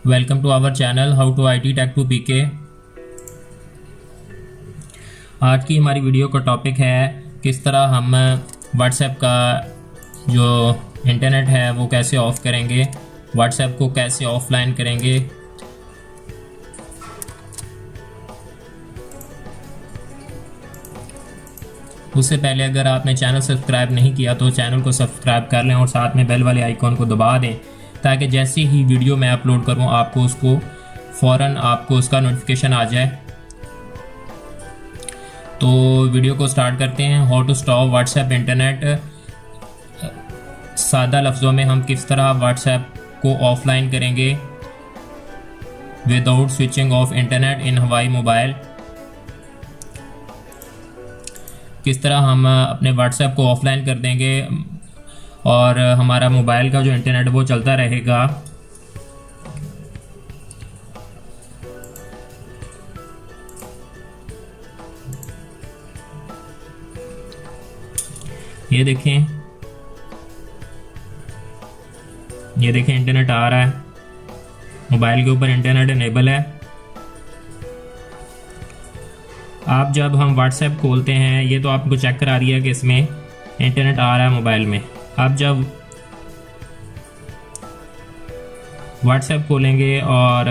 Welcome to our channel how to IT tech to PK। आज की हमारी video का टॉपिक है किस तरह हम व्हाट्सएप का जो इंटरनेट है वो कैसे ऑफ़ करेंगे, व्हाट्सएप को कैसे ऑफलाइन करेंगे। उससे पहले अगर आपने चैनल सब्सक्राइब नहीं किया तो चैनल को सब्सक्राइब कर लें और साथ में बेल वाले आइकॉन को दबा दें ताकि जैसे ही वीडियो मैं अपलोड करूं आपको फ़ौरन उसका नोटिफिकेशन आ जाए। तो वीडियो को स्टार्ट करते हैं। How to stop WhatsApp internet. सादा लफ्ज़ों में हम किस तरह व्हाट्सएप को ऑफलाइन करेंगे without switching off internet in हवाई मोबाइल। किस तरह हम अपने व्हाट्सएप को ऑफलाइन कर देंगे और हमारा मोबाइल का जो इंटरनेट वो चलता रहेगा। ये देखें इंटरनेट आ रहा है, मोबाइल के ऊपर इंटरनेट इनेबल है। आप जब हम व्हाट्सएप खोलते हैं ये तो आपको चेक करा दिया कि इसमें इंटरनेट आ रहा है मोबाइल में। आप जब व्हाट्सएप खोलेंगे और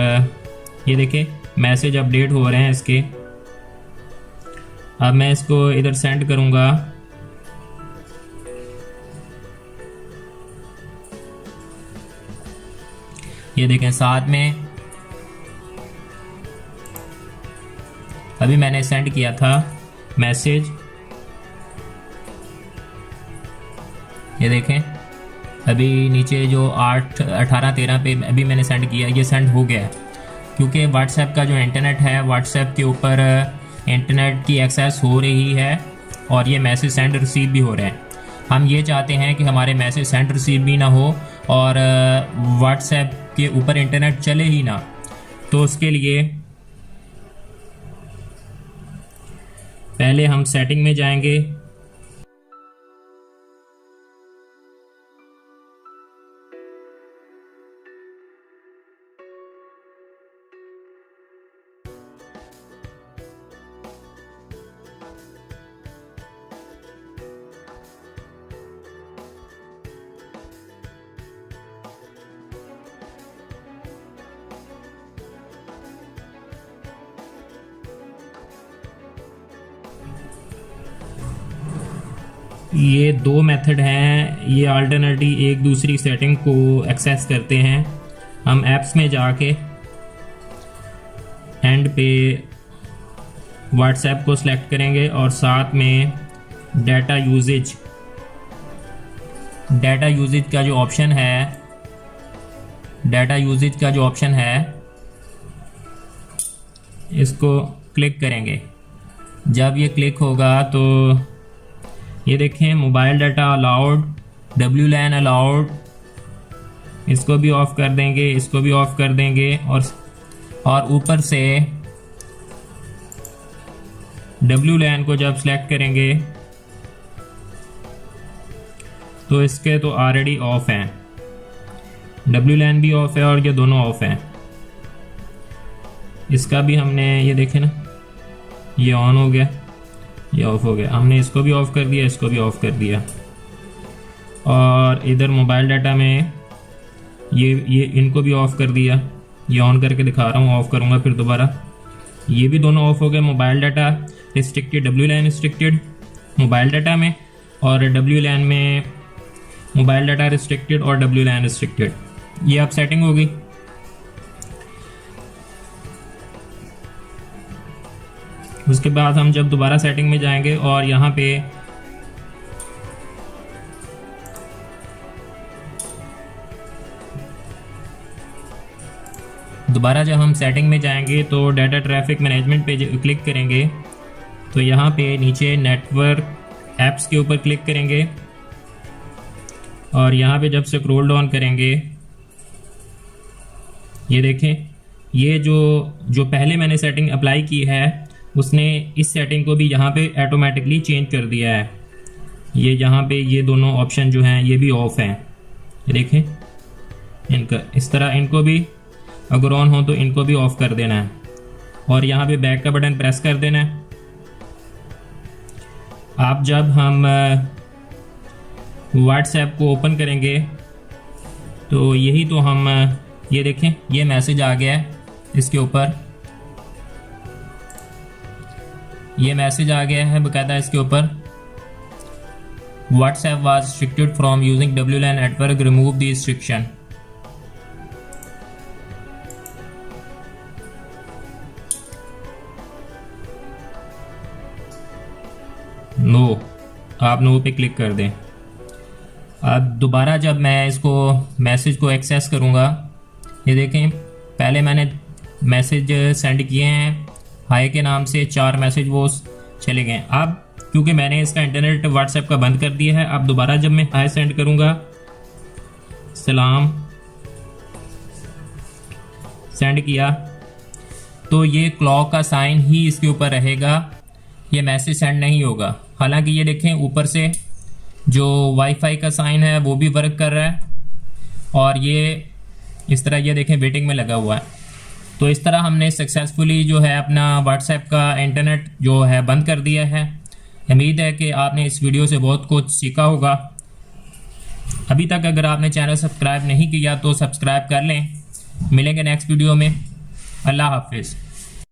ये देखें मैसेज अपडेट हो रहे हैं इसके। अब मैं इसको इधर सेंड करूंगा। ये देखें साथ में अभी मैंने सेंड किया था मैसेज। ये देखें अभी नीचे जो 8, 18, 13 पे अभी मैंने सेंड किया, ये सेंड हो गया है क्योंकि व्हाट्सएप का जो इंटरनेट है व्हाट्सएप के ऊपर इंटरनेट की एक्सेस हो रही है और ये मैसेज सेंड रिसीव भी हो रहे हैं। हम ये चाहते हैं कि हमारे मैसेज सेंड रिसीव भी ना हो और व्हाट्सएप के ऊपर इंटरनेट चले ही ना। तो उसके लिए पहले हम सेटिंग में जाएंगे। ये दो मेथड हैं, ये अल्टरनेटिव एक दूसरी सेटिंग को एक्सेस करते हैं। हम ऐप्स में जाके एंड पे व्हाट्सएप को सिलेक्ट करेंगे और साथ में डाटा यूजेज का जो ऑप्शन है इसको क्लिक करेंगे। जब ये क्लिक होगा तो ये देखें mobile data allowed, WLAN allowed, इसको भी ऑफ कर देंगे, इसको भी ऑफ कर देंगे और ऊपर से WLAN को जब सेलेक्ट करेंगे तो इसके तो ऑलरेडी ऑफ हैं, WLAN भी ऑफ है और ये दोनों ऑफ हैं। इसका भी हमने ये देखें ना, ये ऑन हो गया, ये ऑफ हो गया। हमने इसको भी ऑफ कर दिया, इसको भी ऑफ कर दिया। और इधर मोबाइल डाटा में ये इनको भी ऑफ कर दिया। ये ऑन करके दिखा रहा हूँ, ऑफ करूँगा फिर दोबारा। ये भी दोनों ऑफ हो गए। Mobile data restricted, WLAN restricted mobile data में, और WLAN में मोबाइल डाटा रिस्ट्रिक्टेड और WLAN रिस्ट्रिक्टेड। ये अब सेटिंग होगी। उसके बाद हम जब दोबारा सेटिंग में जाएंगे और यहाँ पे दोबारा जब हम सेटिंग में जाएंगे तो डाटा ट्रैफिक मैनेजमेंट पे क्लिक करेंगे तो यहाँ पे नीचे नेटवर्क ऐप्स के ऊपर क्लिक करेंगे और यहाँ पे जब स्क्रॉल डाउन करेंगे ये देखें ये जो पहले मैंने सेटिंग अप्लाई की है उसने इस सेटिंग को भी यहाँ पे ऑटोमेटिकली चेंज कर दिया है। ये यहाँ पे ये दोनों ऑप्शन जो हैं ये भी ऑफ हैं। ये देखें इनका इस तरह इनको भी अगर ऑन हो तो इनको भी ऑफ कर देना है और यहाँ पे बैक का बटन प्रेस कर देना है। आप जब हम व्हाट्सएप को ओपन करेंगे तो यही तो हम ये देखें, ये मैसेज आ गया है इसके ऊपर, ये मैसेज आ गया है बकायदा इसके ऊपर, WhatsApp was restricted from using WLAN network, remove the restriction. No, आप नो पे क्लिक कर दें। अब दोबारा जब मैं इसको मैसेज को एक्सेस करूँगा, ये देखें पहले मैंने मैसेज सेंड किए हैं हाय के नाम से, 4 मैसेज वो चले गए। अब क्योंकि मैंने इसका इंटरनेट व्हाट्सएप का बंद कर दिया है, अब दोबारा जब मैं हाय सेंड करूँगा, सलाम सेंड किया, तो ये क्लॉक का साइन ही इसके ऊपर रहेगा, ये मैसेज सेंड नहीं होगा। हालांकि ये देखें ऊपर से जो वाईफाई का साइन है वो भी वर्क कर रहा है और ये इस तरह ये देखें वेटिंग में लगा हुआ है। तो इस तरह हमने सक्सेसफुली जो है अपना व्हाट्सएप का इंटरनेट जो है बंद कर दिया है। उम्मीद है कि आपने इस वीडियो से बहुत कुछ सीखा होगा। अभी तक अगर आपने चैनल सब्सक्राइब नहीं किया तो सब्सक्राइब कर लें। मिलेंगे नेक्स्ट वीडियो में। अल्लाह हाफिज़।